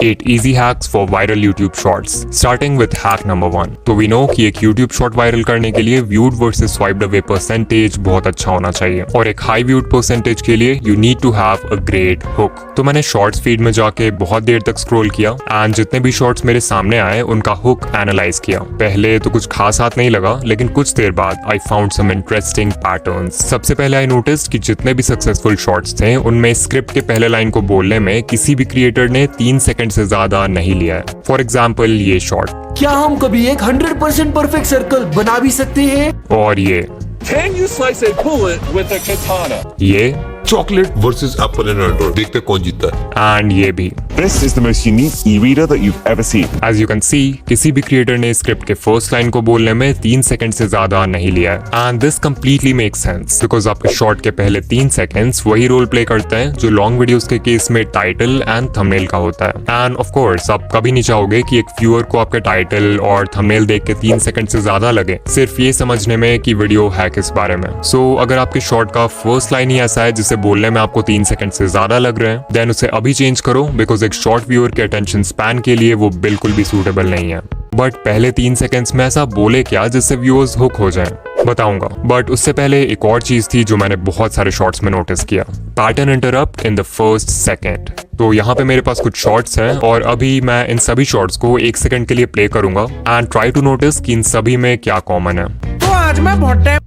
8 easy hacks for viral YouTube shorts. Starting with hack number 1. तो we know कि एक YouTube short viral करने के लिए viewed versus swiped away percentage बहुत अच्छा होना चाहिए और एक high viewed percentage के लिए you need to have a great hook. तो मैंने shorts feed में जाके बहुत देर तक scroll किया and जितने भी shorts मेरे सामने आए उनका hook analyze किया. पहले तो कुछ खास हाथ नहीं लगा लेकिन कुछ देर बाद I found some interesting patterns. सबसे पहले I noticed कि जितने भी successful shorts थे उनमें स्क्रिप्ट के पहले लाइन को बोलने में किसी भी क्रिएटर ने 3 सेकंड से ज्यादा नहीं लिया है. फॉर एग्जाम्पल ये शॉर्ट. क्या हम कभी एक 100% परफेक्ट सर्कल बना भी सकते हैं? और ये. Can you slice a bullet with a katana? ये. Chocolate versus Apple and Android, देखते कौन जीतता है. एंड ये भी. This is the most unique e-reader that you've ever seen. As you can see, किसी भी क्रिएटर ने स्क्रिप्ट के फर्स्ट लाइन को बोलने में 3 सेकंड से ज्यादा नहीं लिया है. And this completely makes sense because आपके शॉर्ट के पहले 3 सेकंड्स वही रोल प्ले करते हैं जो लॉन्ग वीडियोस के केस में टाइटल एंड थंबनेल का होता है. एंड ऑफ कोर्स आप कभी नहीं चाहोगे कि एक व्यूअर को आपके टाइटल और थंबनेल देख के 3 सेकंड से ज्यादा लगे सिर्फ ये समझने में कि वीडियो है किस बारे में. सो अगर आपके शॉर्ट का फर्स्ट लाइन ही ऐसा है जिसे बोलने में आपको 3 सेकंड से ज्यादा लग रहे हैं देन उसे अभी चेंज करो बिकॉज एक शॉर्ट व्यूअर के अटेंशन स्पैन के लिए वो बिल्कुल भी सूटेबल नहीं है. बट पहले 3 सेकंड्स में ऐसा बोले क्या जिससे व्यूअर्स हुक हो जाएं? बताऊंगा. बट उससे पहले एक और चीज थी जो मैंने बहुत सारे शॉर्ट्स में नोटिस किया. Pattern interrupt in the first second. तो यहाँ पे मेरे पास कुछ शॉर्ट्स हैं और अभी मैं इन सभी शॉर्ट्स को 1 सेकंड के लिए प्ले करूंगा एंड ट्राई टू नोटिस कि इन सभी में क्या कॉमन है. तो आज मैं बहुत time.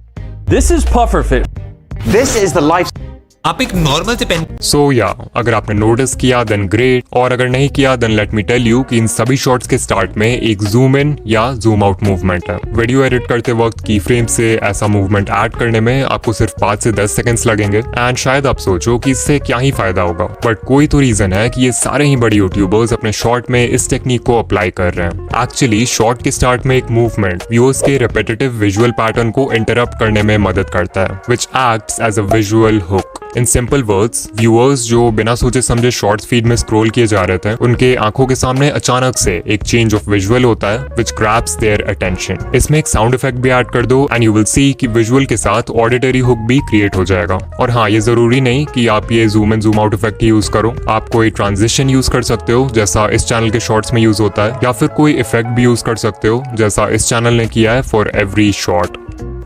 This is pufferfish. This is the life. आप एक नॉर्मल से पेन. सो या अगर आपने नोटिस किया देन ग्रेट और अगर नहीं किया then let me tell you कि इन सभी शॉट्स के स्टार्ट में एक जूम इन या जूम आउट मूवमेंट है. वीडियो एडिट करते वक्त की फ्रेम से ऐसा मूवमेंट ऐड करने में आपको सिर्फ 5 से 10 सेकंड्स लगेंगे एंड शायद आप सोचो कि इससे क्या ही फायदा होगा बट कोई तो रीजन है कि ये सारे ही बड़े यूट्यूबर्स अपने शॉर्ट में इस टेक्निक को अप्लाई कर रहे हैं. एक्चुअली शॉर्ट के स्टार्ट में एक मूवमेंट व्यूअर्स के रिपीटेटिव विजुअल पैटर्न को इंटरप्ट करने में मदद करता है which acts as a visual hook. In simple words viewers जो बिना सोचे समझे शॉर्ट्स फीड में स्क्रॉल किए जा रहे थे उनके आंखों के सामने अचानक से एक चेंज ऑफ विजुअल होता है व्हिच ग्रैब्स देयर अटेंशन. इसमें एक साउंड इफेक्ट भी ऐड कर दो एंड यू विल सी कि विजुअल के साथ ऑडिटरी हुक भी क्रिएट हो जाएगा. और हाँ, ये जरूरी नहीं कि आप ये zoom in zoom out effect use करो. आप कोई ट्रांजिशन यूज कर सकते हो जैसा इस चैनल के शॉर्ट्स में यूज होता है या फिर कोई इफेक्ट भी यूज कर सकते हो जैसा इस चैनल ने किया है for every short.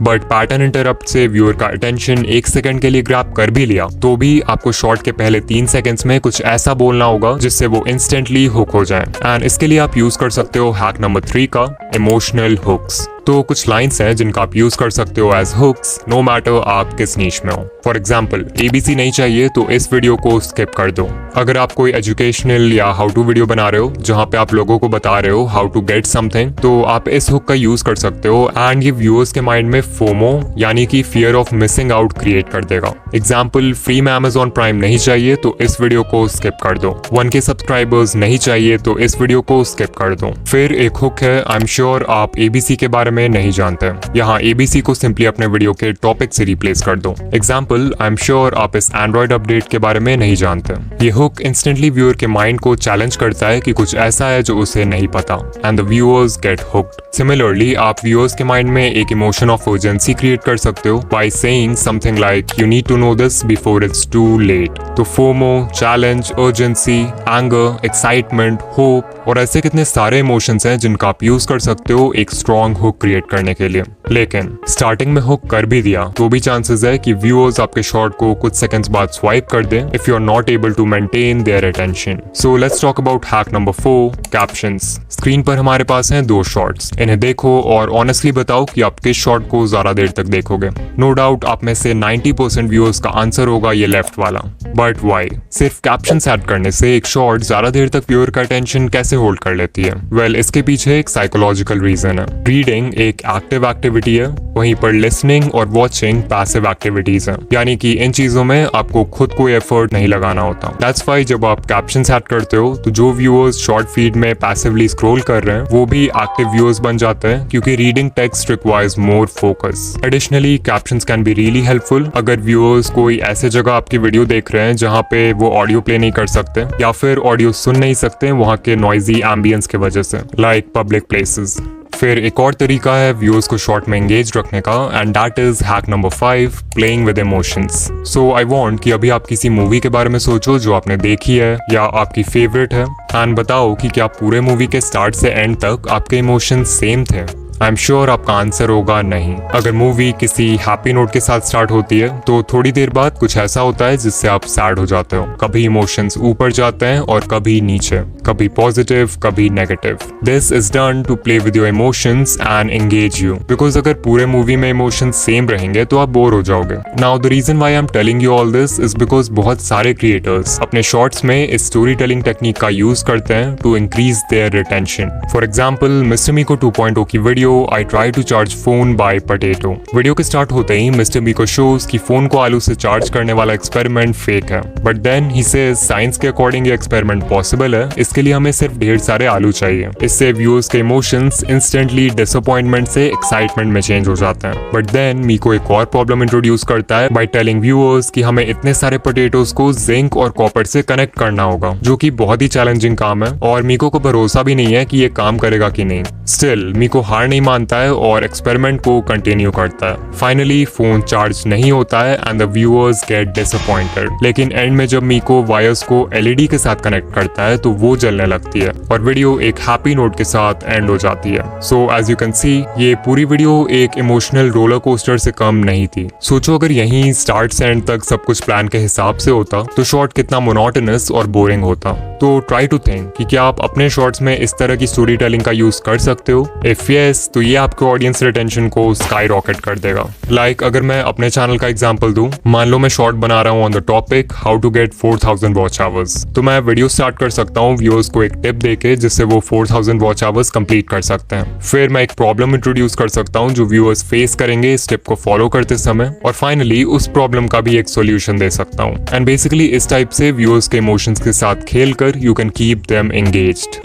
But pattern interrupt से व्यूअर का अटेंशन 1 सेकंड के लिए ग्रैब कर भी लिया तो भी आपको शॉर्ट के पहले 3 सेकंड्स में कुछ ऐसा बोलना होगा जिससे वो इंस्टेंटली हुक हो जाए. एंड इसके लिए आप यूज कर सकते हो हैक नंबर 3 का इमोशनल हुक्स. तो कुछ लाइंस हैं जिनका आप यूज कर सकते हो एज हुक्स नो मैटर आप किस नीश में हो. फॉर एग्जाम्पल ABC नहीं चाहिए तो इस वीडियो को स्किप कर दो. अगर आप कोई एजुकेशनल या हाउ टू वीडियो बना रहे हो जहाँ पे आप लोगों को बता रहे हो हाउ टू गेट समथिंग तो आप इस हुक का यूज कर सकते हो एंड ये व्यूअर्स के माइंड में फोमो यानी कि fear of missing out create कर देगा. एग्जाम्पल फ्री में Amazon प्राइम नहीं चाहिए तो इस वीडियो को स्किप कर दो. 1K सब्सक्राइबर्स नहीं चाहिए तो इस वीडियो को स्किप कर दो. फिर एक हुक है आई एम श्योर आप ABC के बारे में नहीं जानते. यहाँ ABC को सिंपली अपने वीडियो के टॉपिक से रिप्लेस कर दो. एग्जाम्पल आई एम श्योर आप इस एंड्रॉइड अपडेट के बारे में नहीं जानते. ये हुक इंस्टेंटली व्यूअर के माइंड को चैलेंज करता है कि कुछ ऐसा है जो उसे नहीं पता and the viewers get hooked. Similarly आप व्यूअर्स के माइंड में एक इमोशन ऑफ अर्जेंसी क्रिएट कर सकते हो by saying something like you need to know this before it's too late. तो FOMO, challenge, urgency, anger, excitement, hope और ऐसे कितने सारे इमोशंस हैं जिनका आप यूज कर सकते हो एक स्ट्रॉन्ग हुक क्रिएट करने के लिए. लेकिन स्टार्टिंग में हुक कर भी दिया तो भी चांसेस है कि व्यूअर्स आपके शॉर्ट को कुछ सेकंड्स बाद स्वाइप कर दें if you are not able to maintain their attention. So let's talk about hack number 4 captions. Screen पर हमारे पास हैं 2 शॉर्ट्स. इन्हें देखो और ऑनेस्टली बताओ कि आप किस शॉर्ट को ज्यादा देर तक देखोगे. नो डाउट आप में से 90% व्यूअर्स का आंसर होगा ये लेफ्ट वाला. But why? सिर्फ कैप्शंस ऐड करने से एक शॉर्ट ज्यादा देर तक व्यूअर का अटेंशन कैसे होल्ड कर लेती है? वेल, इसके पीछे एक साइकोलॉजिकल रीजन है. रीडिंग एक एक्टिव एक्टिविटी है वहीं पर लिसनिंग और वॉचिंग पैसिव एक्टिविटीज हैं. यानी कि इन चीजों में आपको खुद कोई एफर्ट नहीं लगाना होता. दैट्स व्हाई जब आप कैप्शंस ऐड करते हो तो जो व्यूअर्स शॉर्ट फीड में पैसिवली स्क्रॉल कर रहे हैं वो भी एक्टिव व्यूअर्स बन जाते हैं क्योंकि reading text requires more focus. Additionally captions can be really helpful अगर व्यूअर्स कोई ऐसे जगह आपकी वीडियो देख रहे हैं जहाँ पे वो ऑडियो प्ले नहीं कर सकते या फिर ऑडियो सुन नहीं सकते वहाँ के नॉइजी एम्बियंस की वजह से लाइक पब्लिक प्लेसेस. फिर एक और तरीका है व्यूअर्स को शॉर्ट में एंगेज रखने का, and that is hack number 5, playing with emotions. So I want कि अभी आप किसी मूवी के बारे में सोचो जो आपने देखी है या आपकी फेवरेट है, एंड बताओ कि क्या पूरे मूवी के स्टार्ट से एंड तक आपके इमोशंस सेम थे। आई एम श्योर आपका आंसर होगा नहीं। अगर मूवी किसी हैप्पी नोट के साथ स्टार्ट होती है तो थोड़ी देर बाद कुछ ऐसा होता है जिससे आप सैड हो जाते हो। कभी इमोशंस ऊपर जाते हैं और कभी नीचे, कभी पॉजिटिव कभी negative. This is done to play with your emotions and engage you, because अगर पूरे मूवी में इमोशंस सेम रहेंगे तो आप बोर हो जाओगे। Now the reason why I am telling you all this is because बहुत सारे क्रिएटर्स अपने शॉर्ट्स में इस स्टोरी टेलिंग टेक्निक का यूज करते हैं to increase their retention. For example mister Miko 2.0 की video I try to charge phone by potato। Video के स्टार्ट होते ही मिस्टर मीको शोज कि फोन को आलू से चार्ज करने वाला एक्सपेरिमेंट फेक है, but then he says science के अकॉर्डिंग ये एक्सपेरिमेंट पॉसिबल है, इसके लिए हमें सिर्फ ढेर सारे आलू चाहिए। इससे व्यूअर्स के इमोशंस इंस्टेंटली डिसअपॉइंटमेंट से एक्साइटमेंट में चेंज हो जाते हैं। बट देन मीको एक और प्रॉब्लम इंट्रोड्यूस करता है बाय टेलिंग व्यूअर्स कि हमें इतने सारे पोटेटोज को जिंक और कॉपर से कनेक्ट करना होगा, जो कि बहुत ही चैलेंजिंग काम है और मीको को भरोसा भी नहीं है कि ये काम करेगा कि नहीं। स्टिल मीको हार नहीं मानता है और एक्सपेरिमेंट को कंटिन्यू करता है। फाइनली फोन चार्ज नहीं होता है and the viewers get disappointed. लेकिन एंड में जब मीको वायर्स को एलईडी के साथ कनेक्ट करता है तो वो जलने लगती है और वीडियो एक हैप्पी नोट के साथ एंड हो जाती है। So as you can see ये पूरी वीडियो एक इमोशनल रोलर कोस्टर से कम नहीं थी। सोचो अगर यहीं स्टार्ट से एंड तक सब कुछ प्लान के हिसाब से होता तो शॉर्ट कितना मोनोटोनस और बोरिंग होता। तो ट्राई टू थिंक कि क्या आप अपने शॉर्ट्स में इस तरह की स्टोरी टेलिंग का यूज कर सकते हो। इफ यस तो ये आपके ऑडियंस रिटेंशन को स्काई रॉकेट कर देगा। लाइक अगर मैं अपने चैनल का एग्जांपल दूं, मान लो मैं शॉर्ट बना रहा हूं on the topic how to get 4000 watch hours, तो मैं वीडियो स्टार्ट कर सकता हूं व्यूअर्स को एक टिप देके जिससे वो 4000 वॉच आवर्स कंप्लीट कर सकते हैं। फिर मैं एक प्रॉब्लम इंट्रोड्यूस कर सकता हूं जो व्यूअर्स फेस करेंगे इस टिप को फॉलो करते समय, और फाइनली उस प्रॉब्लम का भी एक सोल्यूशन दे सकता हूं। एंड बेसिकली इस टाइप से व्यूअर्स के इमोशंस के साथ खेलकर you can keep them engaged.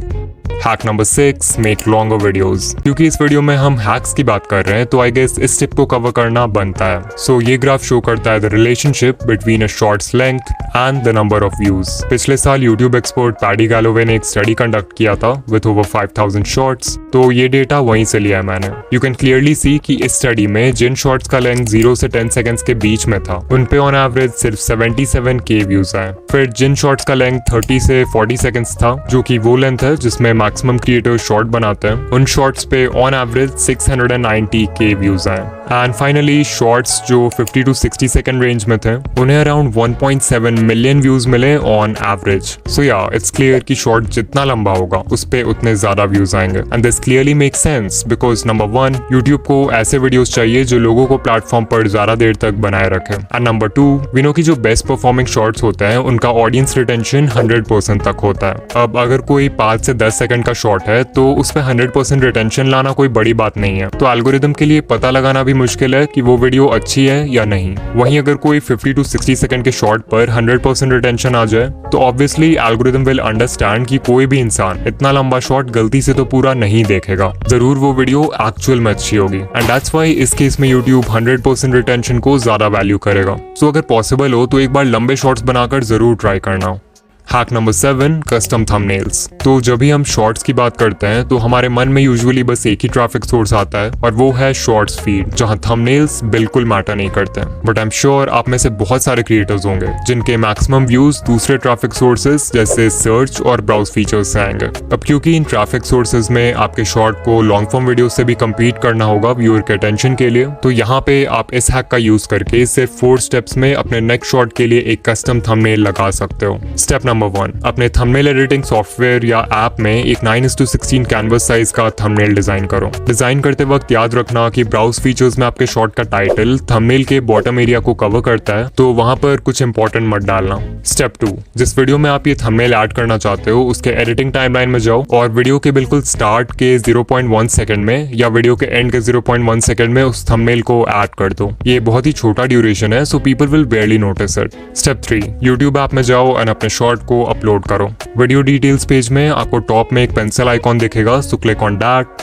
Hack number 6, make longer videos. क्योंकि इस वीडियो में हम हैक्स की बात कर रहे हैं तो आई गेस इस टिप को कवर करना बनता है। सो ये ग्राफ शो करता है the relationship between a shorts length and the number of views. पिछले साल यूट्यूब एक्सपर्ट पैडी गैलोवे ने एक स्टडी कंडक्ट किया था विद ओवर 5000 शॉर्ट्स, तो ये डेटा वहीं से लिया है मैंने। यू कैन क्लियरली सी कि इस स्टडी में जिन शॉर्ट्स का लेंथ 0 से 10 सेकंड्स के बीच में था उन पे ऑन एवरेज सिर्फ 77K व्यूज आए। फिर जिन शॉर्ट्स का लेंथ 30 से 40 सेकंड्स था, जो कि वो लेंथ है जिसमें मैक्सिमम क्रिएटर शॉर्ट बनाते हैं, उन शॉर्ट्स पे ऑन एवरेज 690K व्यूज आए। एंड फाइनली शॉर्ट्स जो 50 to 60 सेकंड रेंज में थे उन्हें अराउंड 1.7 मिलियन व्यूज मिले ऑन एवरेज। सो या इट्स क्लियर कि शॉर्ट जितना लंबा होगा उस पे उतने ज्यादा व्यूज आएंगे। And this clearly make sense because number 1 YouTube को ऐसे वीडियोस चाहिए जो लोगों को प्लेटफॉर्म पर ज्यादा देर तक बनाए रखे, एंड नंबर 2 वी नो कि जो बेस्ट परफॉर्मिंग शॉर्ट्स होते हैं उनका ऑडियंस रिटेंशन 100% तक होता है। अब अगर कोई 5 से 10 सेकंड का शॉर्ट है तो उस पे 100% रिटेंशन लाना कोई बड़ी बात नहीं है। तो एल्गोरिदम के लिए पता लगाना भी मुश्किल है कि वो वीडियो अच्छी है या नहीं। वहीं अगर कोई 50 to 60 सेकंड के शॉर्ट पर 100% रिटेंशन आ जाए तो ऑब्वियसली एल्गोरिदम विल अंडरस्टैंड कि कोई भी इंसान इतना लंबा शॉर्ट गलती से तो पूरा नहीं देखेगा, जरूर वो वीडियो एक्चुअल में अच्छी होगी। एंड दैट्स व्हाई इस केस में यूट्यूब 100% रिटेंशन को ज्यादा वैल्यू करेगा। सो अगर पॉसिबल हो तो एक बार लंबे शॉर्ट्स बनाकर जरूर ट्राई करना। Hack number 7, custom thumbnails. तो जब भी हम शॉर्ट्स की बात करते हैं तो हमारे मन में यूजुअली बस एक ही ट्रैफिक सोर्स आता है और वो है शॉर्ट्स फीड, जहां थंबनेल्स बिल्कुल मैटर नहीं करते। बट आई एम श्योर आप में से बहुत सारे क्रिएटर्स होंगे जिनके मैक्सिमम व्यूज दूसरे ट्रैफिक सोर्सेज जैसे सर्च और ब्राउज फीचर्स से आएंगे। अब क्योंकि इन ट्रैफिक सोर्सेज में आपके शॉर्ट को लॉन्ग फॉर्म वीडियो से भी कम्पीट करना होगा व्यूअर के अटेंशन के लिए, तो यहाँ पे आप इस हैक का यूज करके सिर्फ 4 स्टेप्स में अपने नेक्स्ट शॉर्ट के लिए एक कस्टम थंबनेल लगा सकते हो। स्टेप नंबर 1, अपने थंबनेल एडिटिंग सॉफ्टवेयर या ऐप में एक 9:16 कैनवस साइज का थंबनेल डिजाइन करो। डिजाइन करते वक्त याद रखना कि ब्राउज फीचर्स में आपके शॉर्ट का टाइटल थंबनेल के बॉटम एरिया को कवर करता है, तो वहां पर कुछ इंपॉर्टेंट मत डालना। स्टेप 2, जिस वीडियो में आप ये थंबनेल ऐड करना चाहते हो उसके एडिटिंग टाइमलाइन में जाओ और वीडियो के बिल्कुल स्टार्ट के 0.1 सेकंड में या वीडियो के एंड के 0.1 सेकंड में उस थंबनेल को ऐड कर दो। ये बहुत ही छोटा ड्यूरेशन है, so people will बेयरली notice it. Step 3, YouTube app में जाओ और अपने शॉर्ट को अपलोड करो। वीडियो डिटेल्स पेज में आपको टॉप में एक पेंसिल आइकॉन दिखेगा, so click on that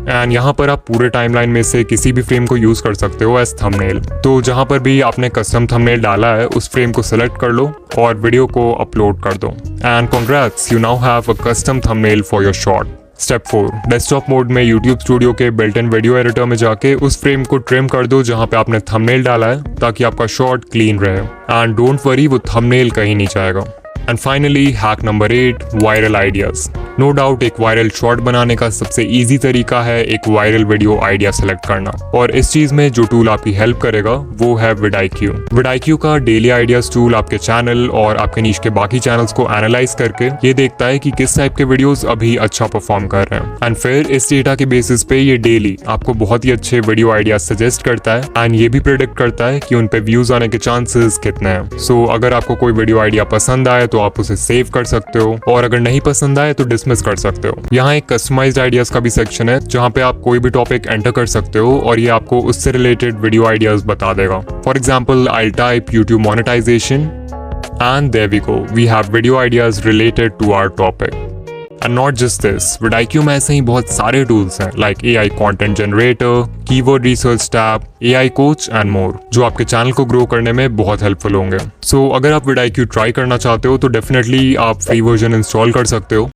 and यहाँ पर आप पूरे टाइमलाइन में से किसी भी फ्रेम को यूज कर सकते हो एज थंबनेल। तो जहाँ पर भी आपने कस्टम थंबनेल डाला है उस फ्रेम को सिलेक्ट कर लो और वीडियो को अपलोड कर दो। And congrats, you now have a custom thumbnail for your short. Step 4, desktop mode में YouTube स्टूडियो के बिल्ट इन वीडियो एडिटर में जाके उस फ्रेम को ट्रिम कर दो जहां पे आपने थंबनेल डाला है, ताकि आपका शॉट क्लीन रहे। एंड डोंट वरी, वो थंबनेल कहीं नहीं जाएगा। And finally hack number 8, viral ideas. No doubt एक वायरल शॉट बनाने का सबसे इजी तरीका है एक वायरल वीडियो आइडिया सेलेक्ट करना, और इस चीज में जो टूल आपकी हेल्प करेगा वो है vidIQ। vidIQ का डेली आइडियाज टूल आपके चैनल और आपके नीश के बाकी चैनल्स को एनालाइज करके ये देखता है कि किस टाइप के वीडियोस अभी अच्छा परफॉर्म कर रहे हैं, एंड फिर इस डेटा के बेसिस पे ये डेली आपको बहुत ही अच्छे वीडियो आइडियाज सजेस्ट करता है, एंड ये भी प्रेडिक्ट करता है कि उन पे व्यूज आने के चांसेस कितने हैं। सो अगर आपको कोई वीडियो आइडिया पसंद आए तो आप उसे सेव कर सकते हो, और अगर नहीं पसंद आए तो डिसमिस कर सकते हो। यहाँ एक कस्टमाइज्ड आइडियाज का भी सेक्शन है जहाँ पे आप कोई भी टॉपिक एंटर कर सकते हो और ये आपको उससे रिलेटेड वीडियो आइडियाज बता देगा। For example I type YouTube monetization and there we go, we have video ideas related to our topic. And not just this, vidIQ में ऐसे ही बहुत सारे टूल्स हैं like AI content generator, keyword research tab, AI coach and more, जो आपके channel को grow करने में बहुत हेल्पफुल होंगे। So अगर आप vidIQ ट्राई करना चाहते हो तो डेफिनेटली आप फ्री वर्जन इंस्टॉल कर सकते हो।